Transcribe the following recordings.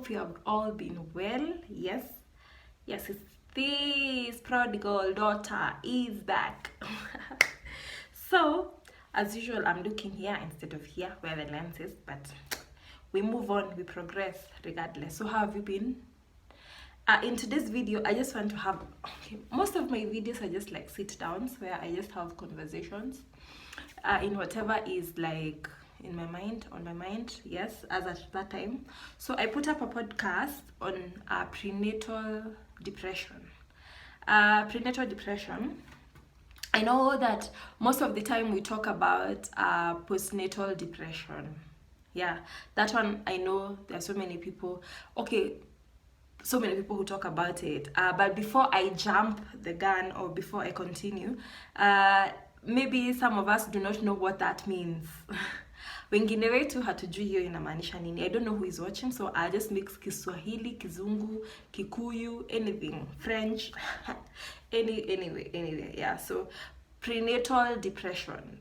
hope you have all been well. Yes, it's this prodigal daughter is back. So, as usual, I'm looking here instead of here where the lens is, but we move on, we progress regardless. So, how have you been? In today's video, I just want to have, most of my videos are just like sit downs where I just have conversations in whatever is like in my mind, on my mind, yes, as at that time. So I put up a podcast on prenatal depression. Prenatal depression. I know that most of the time we talk about postnatal depression. Yeah, that one I know there are so many people. Okay, so many people who talk about it. But before I jump the gun or before I continue, maybe some of us do not know what that means. Wengine wetu hatujui hiyo inamaanisha nini. I don't know who is watching, so I'll just mix Kiswahili, Kizungu, Kikuyu, anything, French, anyway, yeah. So prenatal depression.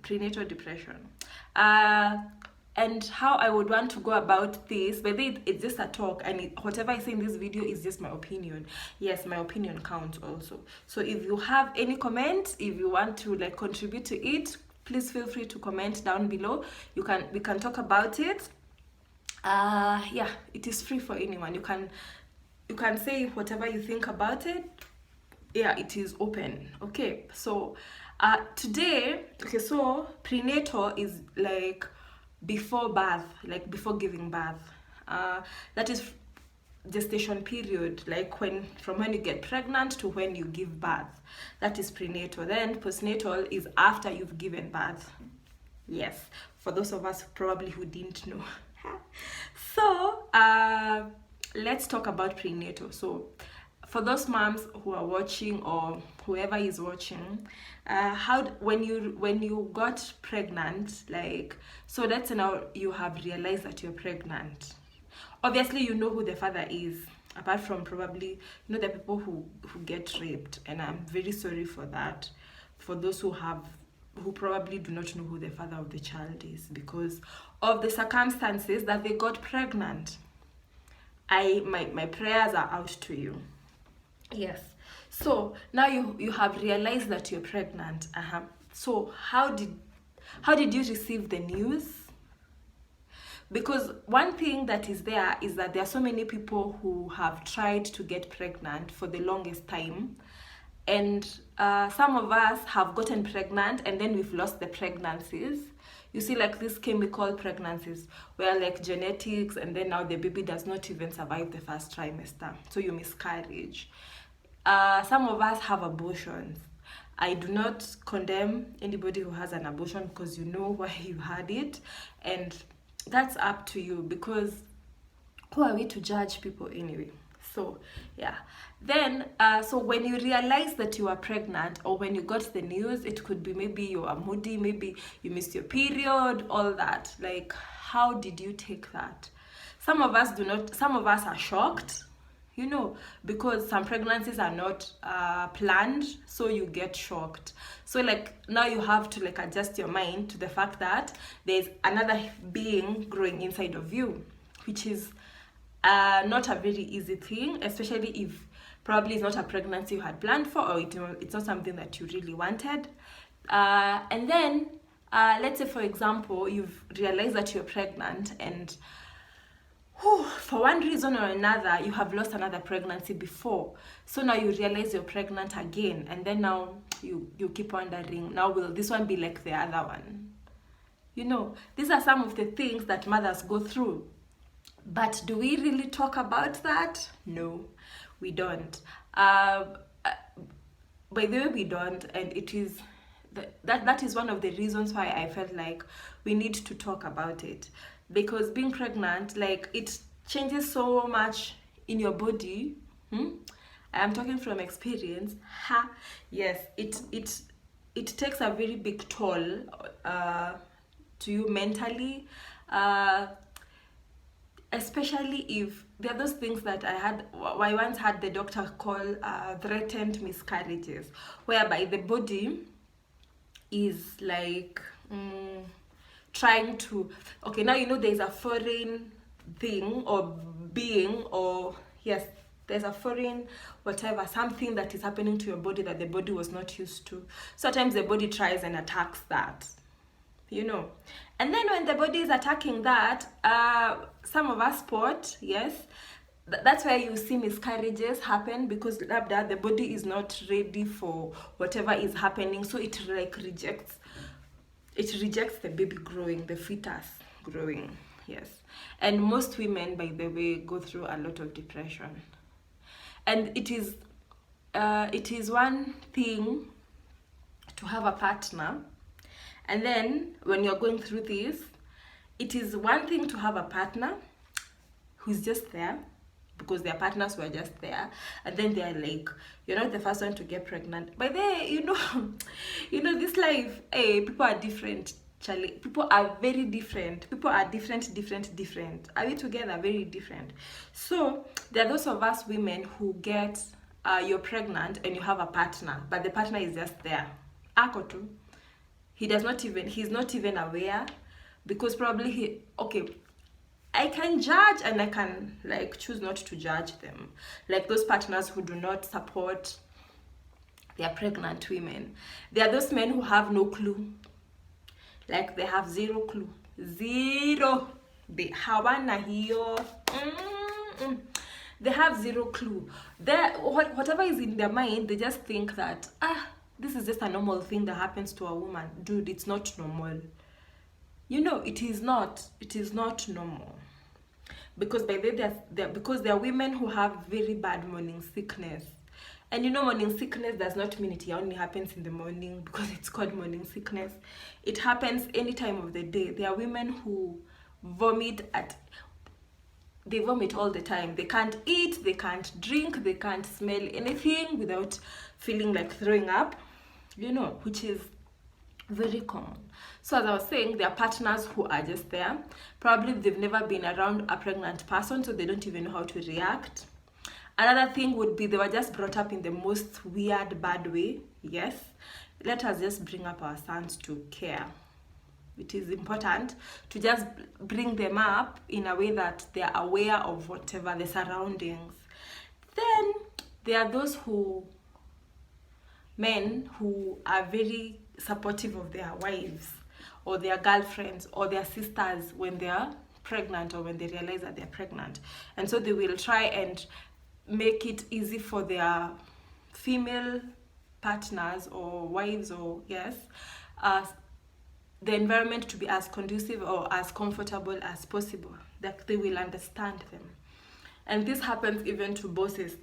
And how I would want to go about this, but it's just a talk, and whatever I say in this video is just my opinion. Yes, my opinion counts also. So if you have any comments, if you want to like contribute to it, please feel free to comment down below. We can talk about it. Yeah, it is free for anyone. You can say whatever you think about it. Yeah, it is open. Okay, so today, so prenatal is like before birth, like before giving birth. That is gestation period, like from when you get pregnant to when you give birth. That is prenatal. Then postnatal is after you've given birth. Yes, for those of us probably who didn't know. So let's talk about prenatal. So for those moms who are watching or whoever is watching, when you got pregnant, like, so that's now you have realized that you're pregnant. Obviously, you know who the father is, apart from probably, you know, the people who get raped, and I'm very sorry for that, for those who probably do not know who the father of the child is because of the circumstances that they got pregnant. My prayers are out to you. Yes. So now you have realized that you're pregnant. So how did you receive the news? Because one thing that is there is that there are so many people who have tried to get pregnant for the longest time, and some of us have gotten pregnant and then we've lost the pregnancies. You see, like these chemical pregnancies where like genetics, and then now the baby does not even survive the first trimester, so you miscarriage. Some of us have abortions. I do not condemn anybody who has an abortion because you know why you had it, and that's up to you, because who are we to judge people anyway? So yeah, then so when you realize that you are pregnant, or when you got the news, it could be maybe you are moody, maybe you missed your period, all that. Like, how did you take that? Some of us are shocked, you know, because some pregnancies are not planned, so you get shocked. So like now you have to like adjust your mind to the fact that there's another being growing inside of you, which is not a very easy thing, especially if probably it's not a pregnancy you had planned for, or it's not something that you really wanted. And then let's say, for example, you've realized that you're pregnant, and for one reason or another, you have lost another pregnancy before. So now you realize you're pregnant again, and then now you keep wondering, now will this one be like the other one? You know, these are some of the things that mothers go through. But do we really talk about that? No, we don't. By the way, we don't, and it is that is one of the reasons why I felt like we need to talk about it. Because being pregnant, like, it changes so much in your body. I am talking from experience. Yes, it takes a very big toll to you mentally, especially if there are those things that I once had the doctor call threatened miscarriages, whereby the body is like trying to, okay, now you know there's a foreign thing or being, or yes, there's a foreign whatever, something that is happening to your body that the body was not used to. Sometimes the body tries and attacks that, you know. And then when the body is attacking that, some of us spot, yes, that's where you see miscarriages happen, because the body is not ready for whatever is happening, so it like rejects the baby growing, the fetus growing. Yes. And most women, by the way, go through a lot of depression. And it is one thing to have a partner, and then when you're going through this, it is one thing to have a partner who's just there because their partners were just there, and then they're like, you're not the first one to get pregnant. By the way, you know this life, people are different. Charlie, people are very different. People are different. Are we together? Very different. So there are those of us women who get, you're pregnant and you have a partner, but the partner is just there. Akotu. He's not even aware, because probably I can judge and I can like choose not to judge them. Like those partners who do not support their pregnant women. There are those men who have no clue. Like they have zero clue. Zero. They hawana hiyo. They have zero clue. Whatever is in their mind, they just think that, this is just a normal thing that happens to a woman. Dude, it's not normal. It is not normal. Because by because there are women who have very bad morning sickness. And morning sickness does not mean it only happens in the morning, because it's called morning sickness. It happens any time of the day. There are women who vomit all the time. They can't eat, they can't drink, they can't smell anything without feeling like throwing up, which is very common. So as I was saying, there are partners who are just there. Probably they've never been around a pregnant person, so they don't even know how to react. Another thing would be they were just brought up in the most weird, bad way. Yes, let us just bring up our sons to care. It is important to just bring them up in a way that they are aware of whatever the surroundings. Then there are those men who are very supportive of their wives or their girlfriends or their sisters when they are pregnant or when they realize that they're pregnant. And so they will try and make it easy for their female partners or wives or the environment to be as conducive or as comfortable as possible, that they will understand them. And this happens even to bosses.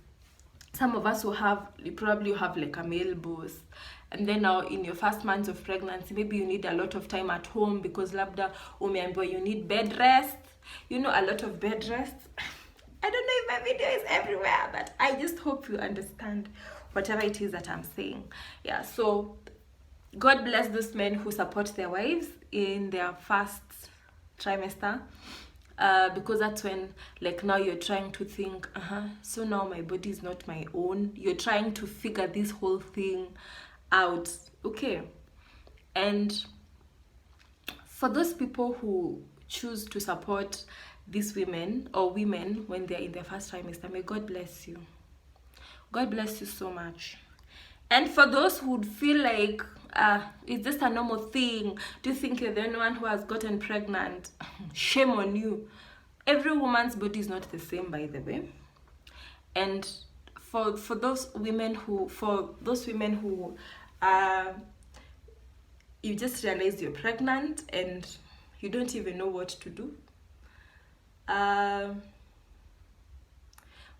Some of us you probably have like a male boss, and then now in your first months of pregnancy, maybe you need a lot of time at home because labda umeambiwa you need bed rest, a lot of bed rest. I don't know if my video is everywhere, but I just hope you understand whatever it is that I'm saying. Yeah, so God bless those men who support their wives in their first trimester, because that's when, like, now you're trying to think, so now my body is not my own. You're trying to figure this whole thing out, okay? And for those people who choose to support these women or women when they're in their first trimester, may God bless you. God bless you so much. And for those who would feel like it's just a normal thing, do you think you're the only one who has gotten pregnant? Shame on you. Every woman's body is not the same, by the way. And for those women who you just realize you're pregnant and you don't even know what to do.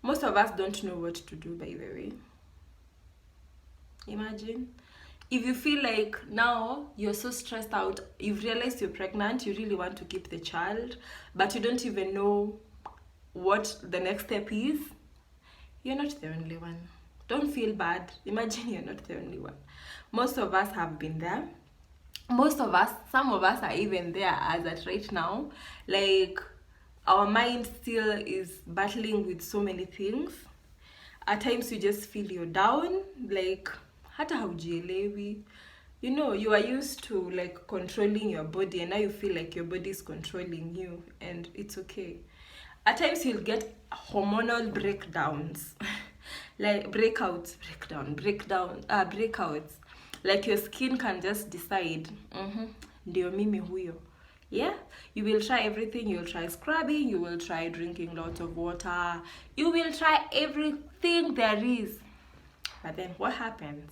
Most of us don't know what to do, by the way. Imagine if you feel like now you're so stressed out, you've realized you're pregnant, you really want to keep the child, but you don't even know what the next step is. You're not the only one. Don't feel bad. Imagine you're not the only one. Most of us have been there. Some of us are even there as at right now. Like, our mind still is battling with so many things. At times you just feel you're down, like hata haujielewi. You are used to like controlling your body, and now you feel like your body is controlling you, and it's okay. at times you'll get hormonal breakdowns, like breakouts, breakouts. Like your skin can just decide, ndio mimi huyo. Yeah, you will try everything. You will try scrubbing, you will try drinking lots of water, you will try everything there is. But then what happens?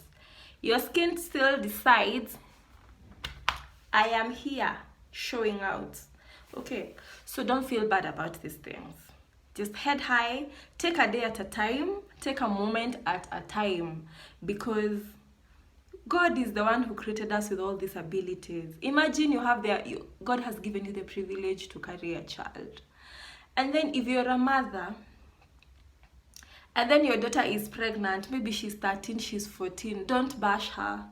Your skin still decides, I am here, showing out. Okay, so don't feel bad about these things. Just head high, take a day at a time, take a moment at a time, because God is the one who created us with all these abilities. Imagine God has given you the privilege to carry a child. And then if you're a mother, and then your daughter is pregnant, maybe she's 13, she's 14, don't bash her.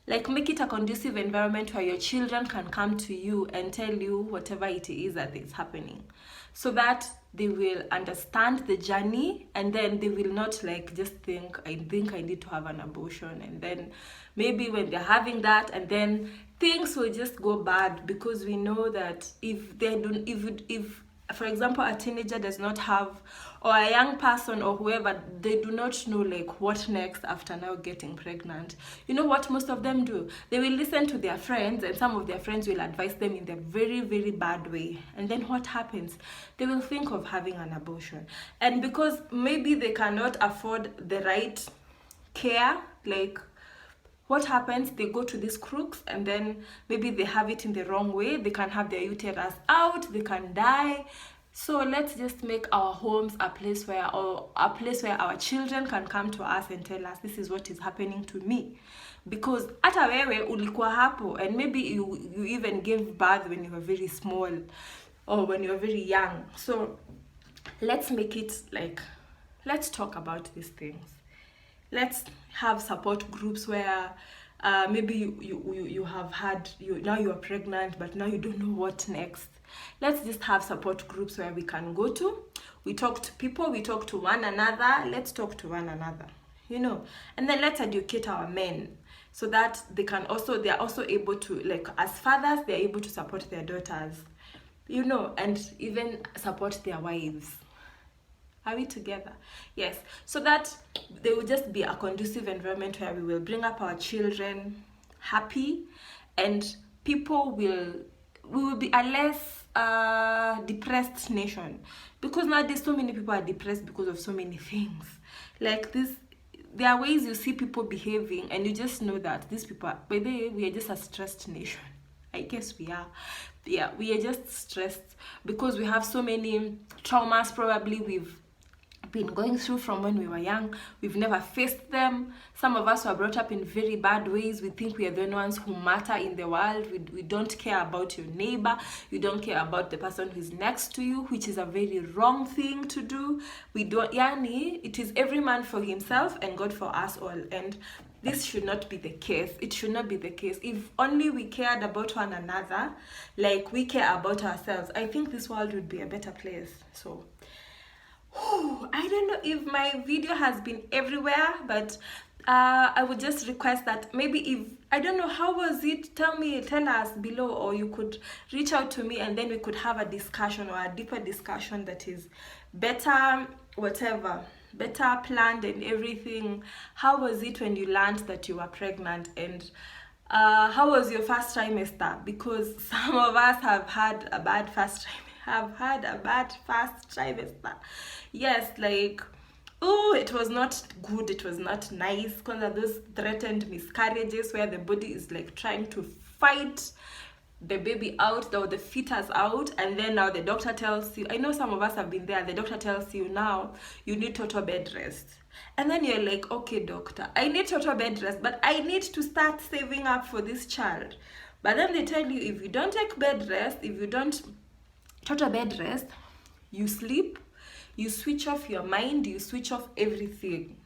Like, make it a conducive environment where your children can come to you and tell you whatever it is that is happening, so that they will understand the journey, and then they will not like just think I need to have an abortion, and then maybe when they're having that, and then things will just go bad, because we know that if for example a teenager does not have, or a young person or whoever, they do not know like what next after now getting pregnant. You know what most of them do? They will listen to their friends, and some of their friends will advise them in the very, very bad way. And then what happens? They will think of having an abortion. And because maybe they cannot afford the right care, like what happens? They go to these crooks, and then maybe they have it in the wrong way. They can have their uterus out, they can die. So let's just make our homes a place where our children can come to us and tell us, this is what is happening to me. Because hata wewe ulikuwa hapo, and maybe you even gave birth when you were very small, or when you were very young. So let's make it like, let's talk about these things. Let's have support groups where maybe you have had, now you are pregnant, but now you don't know what next. Let's just have support groups where we can go to. We talk to people, we talk to one another. Let's talk to one another, and then let's educate our men, so that they are also able to, like, as fathers, they're able to support their daughters, and even support their wives. Are we together? Yes. So that there will just be a conducive environment where we will bring up our children happy, and we will be a less depressed nation. Because nowadays so many people are depressed because of so many things. Like this, there are ways you see people behaving, and you just know that these people, by the way, we are just a stressed nation. I guess we are. Yeah, we are just stressed because we have so many traumas probably we've been going through from when we were young. We've never faced them. Some of us were brought up in very bad ways. We think we are the only ones who matter in the world. We don't care about your neighbor. You don't care about the person who's next to you, which is a very wrong thing to do. It is every man for himself and God for us all. And this should not be the case. It should not be the case. If only we cared about one another like we care about ourselves, I think this world would be a better place. So I don't know if my video has been everywhere, but I would just request that maybe if, I don't know, how was it? Tell us below, or you could reach out to me, and then we could have a discussion, or a deeper discussion that is better, better planned and everything. How was it when you learned that you were pregnant? And how was your first trimester? Because some of us have had a bad first trimester. Yes, like, it was not good, it was not nice, because of those threatened miscarriages where the body is like trying to fight the baby out, or the fetus out, and then now the doctor tells you, I know some of us have been there, the doctor tells you now you need total bed rest. And then you're like, okay doctor, I need total bed rest, but I need to start saving up for this child. But then they tell you, if you don't take bed rest, if you don't total bed rest, you sleep, you switch off your mind, you switch off everything.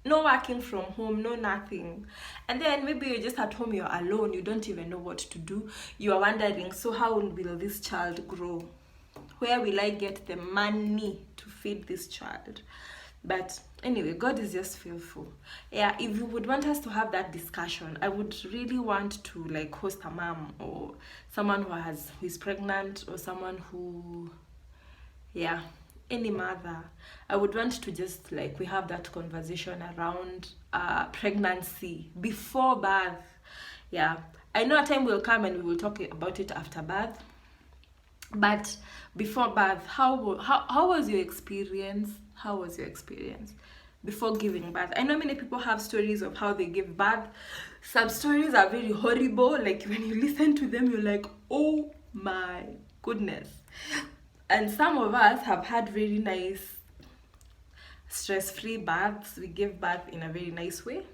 No working from home, no nothing. And then maybe you're just at home, you're alone, you don't even know what to do. You are wondering, so how will this child grow? Where will I get the money to feed this child? But anyway, God is just faithful. Yeah, if you would want us to have that discussion, I would really want to like host a mom, or someone who is pregnant, or someone who Yeah, any mother, I would want to just like we have that conversation around pregnancy before birth. Yeah, I know a time will come and we will talk about it after birth, but before birth, how was your experience? How was your experience before giving birth? I know many people have stories of how they give birth. Some stories are very horrible. Like when you listen to them, you're like, oh my goodness. And some of us have had very nice, stress-free births. We gave birth in a very nice way.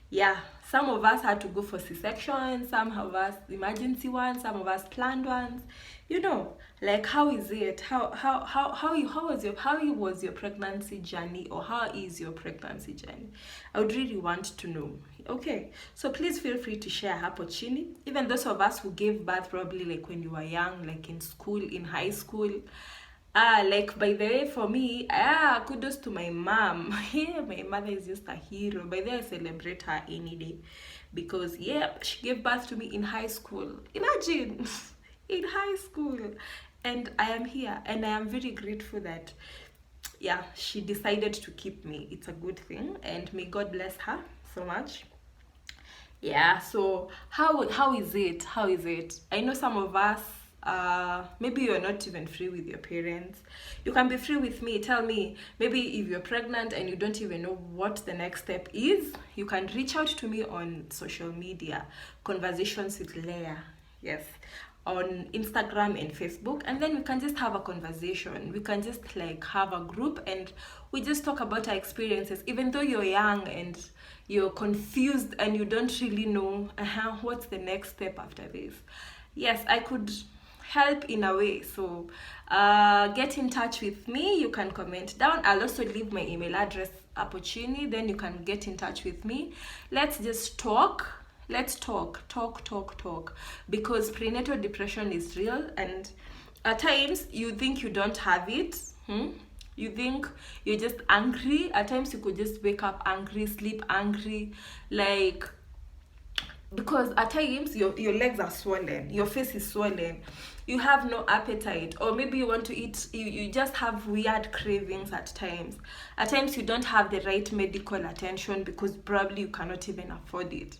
Yeah, some of us had to go for C-section, some of us emergency ones, some of us planned ones. You know, like how is it? How was your pregnancy journey, or how is your pregnancy journey? I would really want to know. Okay, so please feel free to share hapo chini. Even those of us who gave birth probably like when you were young, like in school, in high school. Like by the way, for me, kudos to my mom. Yeah, my mother is just a hero. By the way, I celebrate her any day because yeah, she gave birth to me in high school. Imagine, in high school, and I am here, and I am very grateful that yeah, she decided to keep me. It's a good thing, and may God bless her so much. Yeah, so how is it? How is it? I know some of us maybe you're not even free with your parents. You can be free with me. Tell me, maybe if you're pregnant and you don't even know what the next step is, you can reach out to me on social media, Conversations with Leah. Yes, on Instagram and Facebook, and then we can just have a conversation. We can just like have a group and we just talk about our experiences, even though you're young and you're confused and you don't really know what's the next step after this. Yes, I could help in a way. So get in touch with me. You can comment down. I'll also leave my email address opportunity, then you can get in touch with me. Let's just talk. Let's talk, because prenatal depression is real, and at times you think you don't have it. You think you're just angry. At times you could just wake up angry, sleep angry, like, because at times your legs are swollen, your face is swollen, you have no appetite, or maybe you want to eat, you just have weird cravings at times. At times you don't have the right medical attention because probably you cannot even afford it.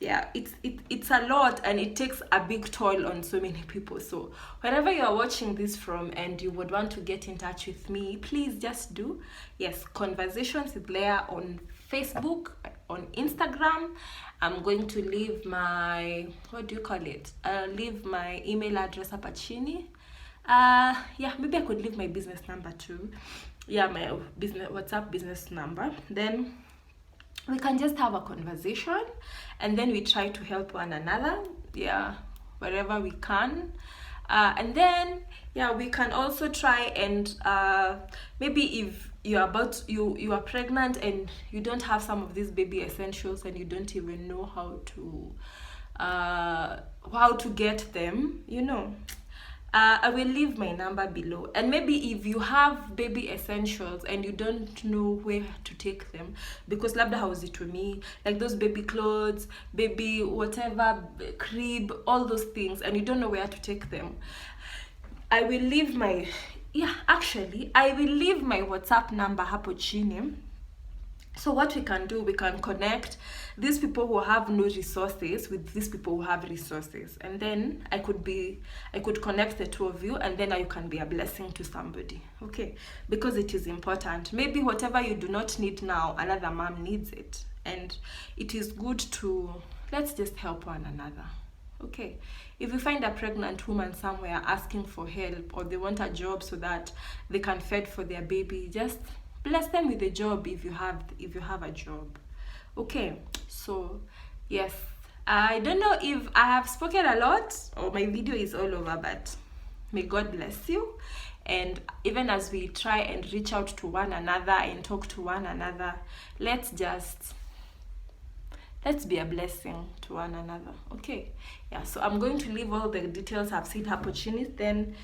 Yeah, it's a lot, and it takes a big toll on so many people. So wherever you're watching this from and you would want to get in touch with me, please just do, yes, Conversations with Leah on Facebook, on Instagram. I'm going to leave my, what do you call it? I'll leave my email address up at chini. Yeah, maybe I could leave my business number too. Yeah, my business WhatsApp business number. Then we can just have a conversation, and then we try to help one another, yeah, wherever we can. And then yeah, we can also try and maybe if you are pregnant and you don't have some of these baby essentials and you don't even know how to get them, you know, I will leave my number below. And maybe if you have baby essentials and you don't know where to take them, because labda hauzitumi, like those baby clothes, baby whatever, crib, all those things, and you don't know where to take them, I will leave my, I will leave my WhatsApp number hapo chini. So what we can do, we can connect these people who have no resources with these people who have resources, and then I could connect the two of you, and then you can be a blessing to somebody. Okay, because it is important. Maybe whatever you do not need now, another mom needs it, and it is good to, let's just help one another. Okay, if you find a pregnant woman somewhere asking for help, or they want a job so that they can fed for their baby, just bless them with a job if you have a job. Okay, so yes, I don't know if I have spoken a lot or my video is all over, but may God bless you. And even as we try and reach out to one another and talk to one another, let's be a blessing to one another. Okay, yeah, so I'm going to leave all the details I've seen opportunities. Then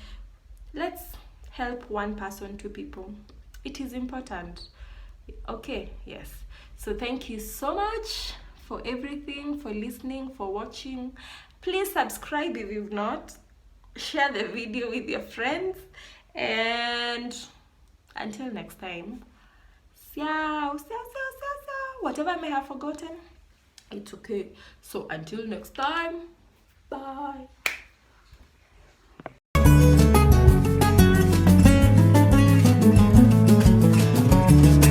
let's help one person, two people. It is important. Okay, yes. So thank you so much for everything, for listening, for watching. Please subscribe if you've not. Share the video with your friends. And until next time, whatever I may have forgotten, it's okay. So until next time, bye.